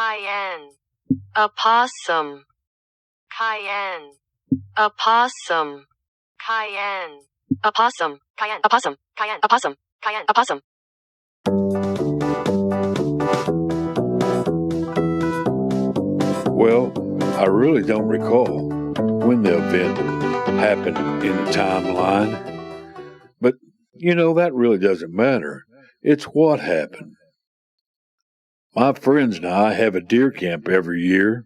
Cayenne. A possum. Cayenne. A possum. Cayenne. A possum. Cayenne. A possum. Cayenne. A possum. Cayenne. A possum. Well, I really don't recall when the event happened in the timeline. But, that really doesn't matter. It's what happened. My friends and I have a deer camp every year.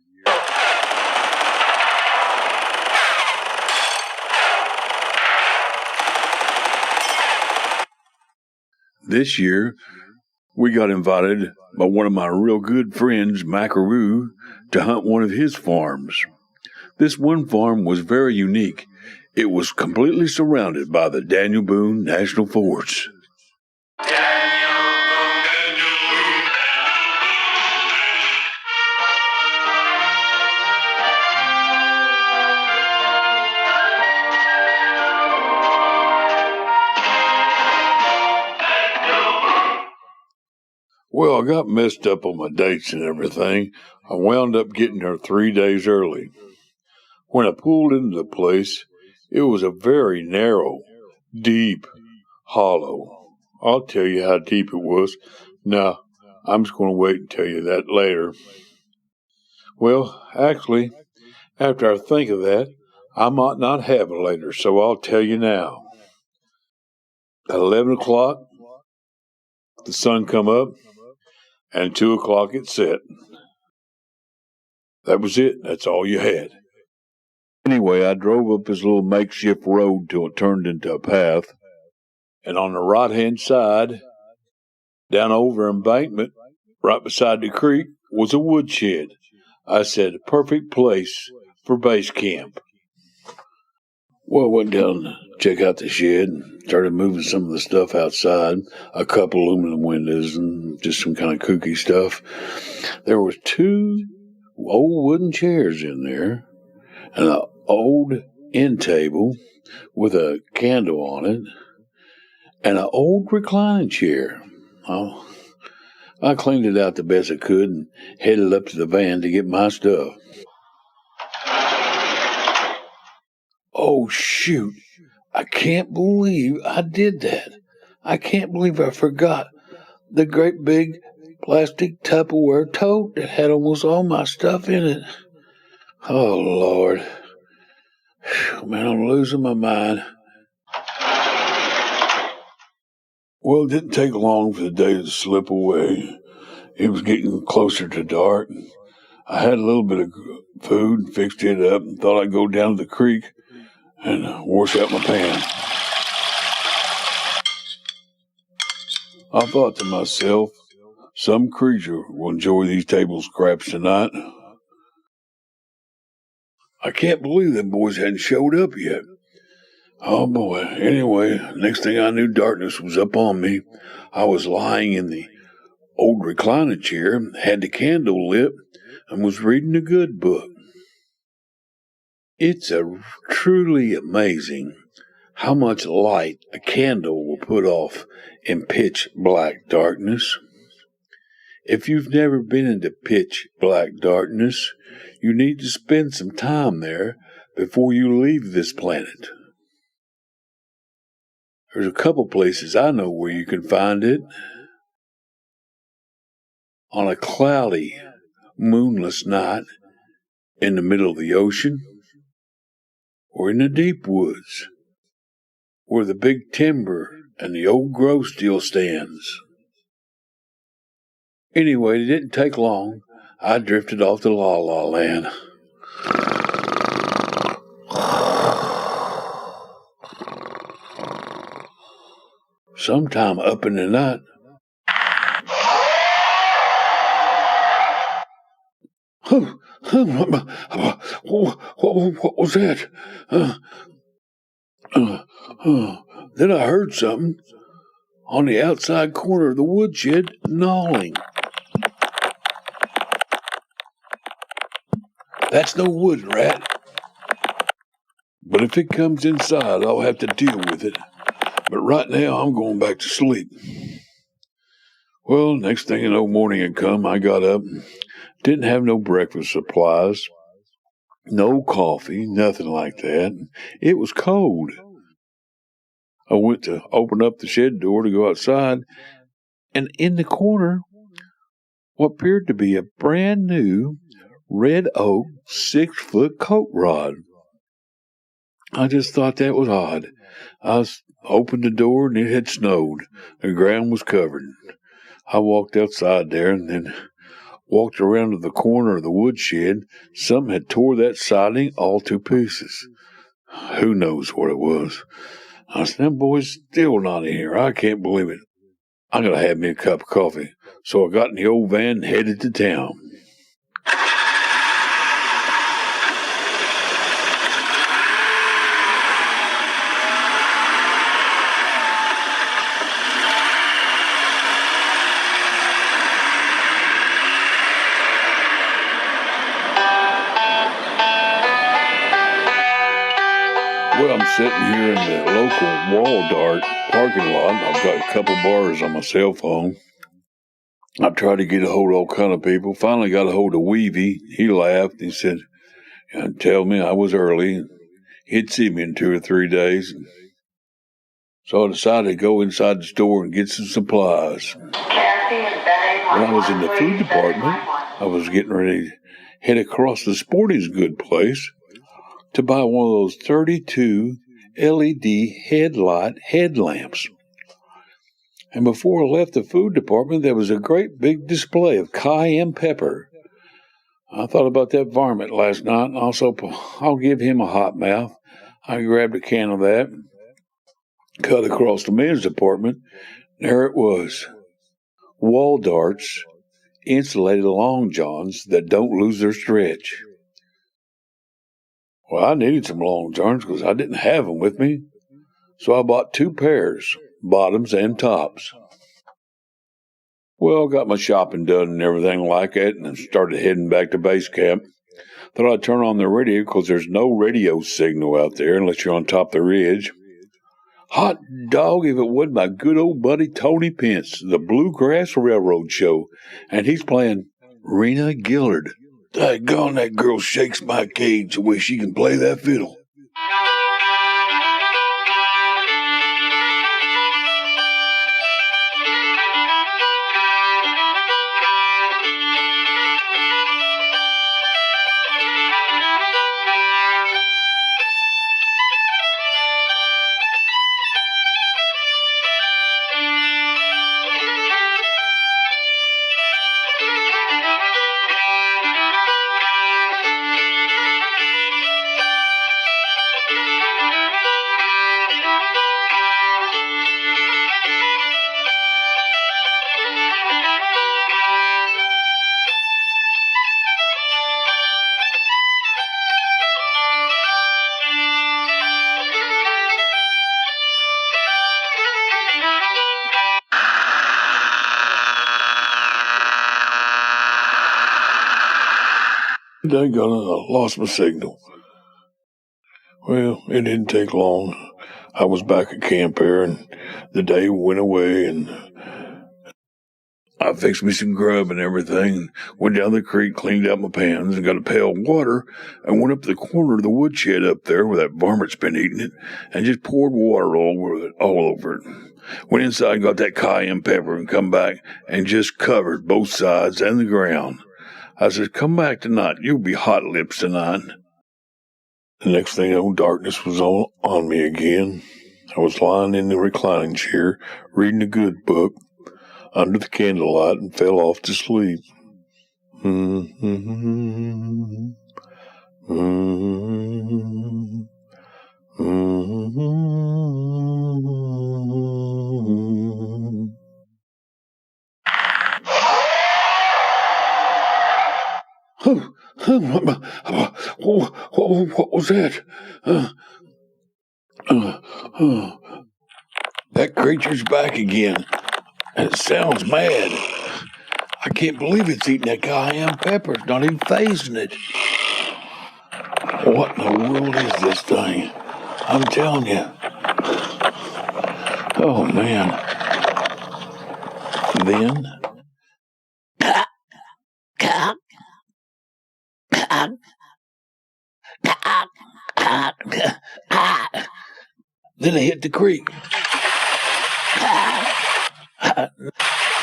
This year, we got invited by one of my real good friends, Macaroo, to hunt one of his farms. This one farm was very unique. It was completely surrounded by the Daniel Boone National Forest. Well, I got messed up on my dates and everything. I wound up getting there 3 days early. When I pulled into the place, it was a very narrow, deep hollow. I'll tell you how deep it was. No, I'm just going to wait and tell you that later. Well, actually, after I think of that, I might not have it later, so I'll tell you now. At 11 o'clock, the sun come up, and 2 o'clock it set. That was it. That's all you had. Anyway, I drove up this little makeshift road till it turned into a path. And on the right-hand side, down over embankment, right beside the creek, was a woodshed. I said, a perfect place for base camp. Well, I went down to check out the shed and started moving some of the stuff outside, a couple aluminum windows and just some kind of kooky stuff. There was 2 old wooden chairs in there and an old end table with a candle on it and an old reclining chair. Oh, I cleaned it out the best I could and headed up to the van to get my stuff. Oh, shoot. I can't believe I did that. I can't believe I forgot the great big plastic Tupperware tote that had almost all my stuff in it. Oh, Lord. Man, I'm losing my mind. Well, it didn't take long for the day to slip away. It was getting closer to dark. I had a little bit of food and fixed it up and thought I'd go down to the creek and wash out my pan. I thought to myself, some creature will enjoy these table scraps tonight. I can't believe them boys hadn't showed up yet. Oh boy, anyway, next thing I knew, darkness was up on me. I was lying in the old recliner chair, had the candle lit, and was reading a good book. It's truly amazing how much light a candle will put off in pitch black darkness. If you've never been into pitch black darkness, you need to spend some time there before you leave this planet. There's a couple places I know where you can find it. On a cloudy, moonless night in the middle of the ocean, or in the deep woods, where the big timber and the old growth still stands. Anyway, it didn't take long. I drifted off to La La Land. Sometime up in the night, what was that? Then I heard something on the outside corner of the woodshed gnawing. That's no wood rat. But if it comes inside, I'll have to deal with it. But right now, I'm going back to sleep. Well, next thing you know, morning had come. I got up, Didn't have no breakfast supplies, no coffee, nothing like that. It was cold. I went to open up the shed door to go outside, and in the corner, what appeared to be a brand new red oak 6-foot coke rod. I just thought that was odd. Opened the door and it had snowed. The ground was covered. I walked outside there and then walked around to the corner of the woodshed. Something had tore that siding all to pieces. Who knows what it was? I said, them boys still not in here. I can't believe it. I gotta have me a cup of coffee. So I got in the old van and headed to town. Well, I'm sitting here in the local Waldart parking lot. I've got a couple bars on my cell phone. I tried to get a hold of all kind of people. Finally got a hold of Weavy. He laughed. He said, tell me I was early. He'd see me in 2 or 3 days. So I decided to go inside the store and get some supplies. When I was in the food department, I was getting ready to head across the sporting goods place to buy one of those 32 LED headlamps. And before I left the food department, there was a great big display of cayenne pepper. I thought about that varmint last night, and also I'll give him a hot mouth. I grabbed a can of that, cut across the men's department. There it was, Waldart's insulated long johns that don't lose their stretch. Well, I needed some long johns because I didn't have them with me, so I bought 2 pairs, bottoms and tops. Well, got my shopping done and everything like that, and started heading back to base camp. Thought I'd turn on the radio because there's no radio signal out there unless you're on top of the ridge. Hot dog if it wasn't my good old buddy Tony Pence, the Bluegrass Railroad Show, and he's playing Rena Gillard. Daggone, that girl shakes my cage the way she can play that fiddle. Daggone, I lost my signal. Well, it didn't take long. I was back at camp there, and the day went away, and I fixed me some grub and everything, went down the creek, cleaned out my pans, and got a pail of water, and went up to the corner of the woodshed up there where that varmint's been eating it, and just poured water all over it. Went inside, got that cayenne pepper, and come back and just covered both sides and the ground. I said, come back tonight. You'll be hot lips tonight. The next thing I know, darkness was on me again. I was lying in the reclining chair, reading a good book, under the candlelight, and fell off to sleep. What was that? That creature's back again, and it sounds mad. I can't believe it's eating that cayenne pepper. It's not even phasing it. What in the world is this thing? I'm telling you. Oh, man. Then... Then I hit the creek.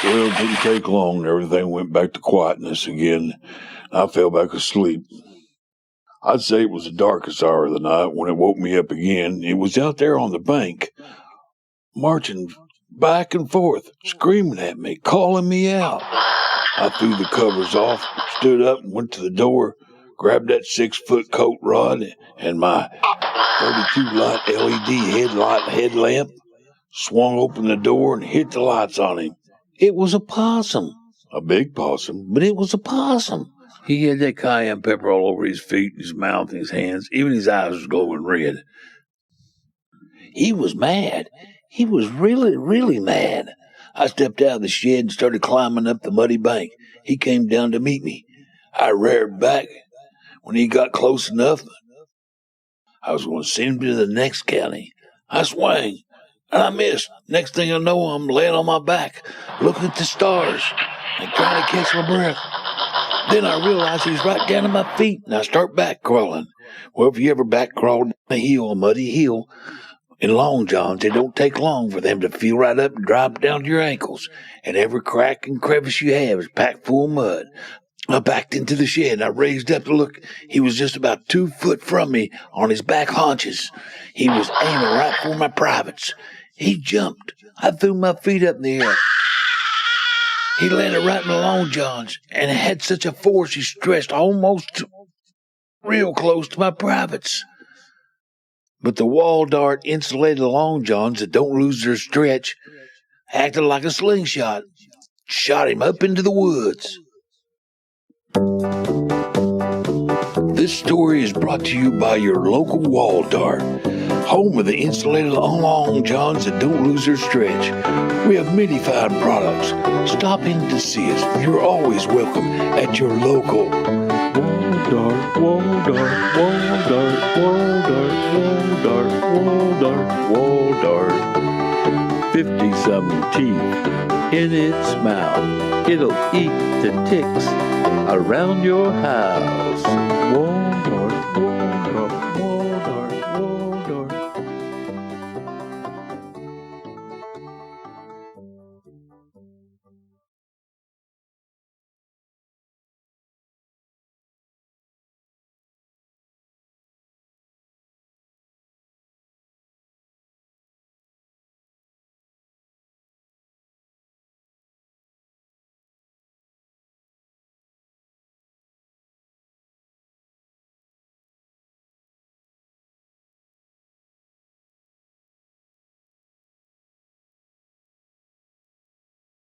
Well, it didn't take long and everything went back to quietness again. I fell back asleep. I'd say it was the darkest hour of the night when it woke me up again. It was out there on the bank, marching back and forth, screaming at me, calling me out. I threw the covers off, stood up and went to the door, grabbed that 6-foot coat rod and my 32-light LED headlamp, swung open the door and hit the lights on him. It was a possum. A big possum, but it was a possum. He had that cayenne pepper all over his feet, his mouth, and his hands. Even his eyes was glowing red. He was mad. He was really, really mad. I stepped out of the shed and started climbing up the muddy bank. He came down to meet me. I reared back. When he got close enough, I was going to send him to the next county. I swung, and I missed. Next thing I know, I'm laying on my back, looking at the stars, and trying to catch my breath. Then I realized he's right down at my feet, and I start back crawling. Well, if you ever back crawled down a muddy hill, in long johns, it don't take long for them to feel right up and drop down to your ankles, and every crack and crevice you have is packed full of mud. I backed into the shed, and I raised up to look. He was just about 2 foot from me on his back haunches. He was aiming right for my privates. He jumped. I threw my feet up in the air. He landed right in the long johns, and it had such a force he stretched almost real close to my privates. But the wall dart insulated long johns that don't lose their stretch acted like a slingshot, shot him up into the woods. This story is brought to you by your local wall dart, home of the insulated long johns that don't lose their stretch. We have many fine products. Stop in to see us. You're always welcome at your local wall dart. 50-some teeth in its mouth. It'll eat the ticks around your house. Wall dart.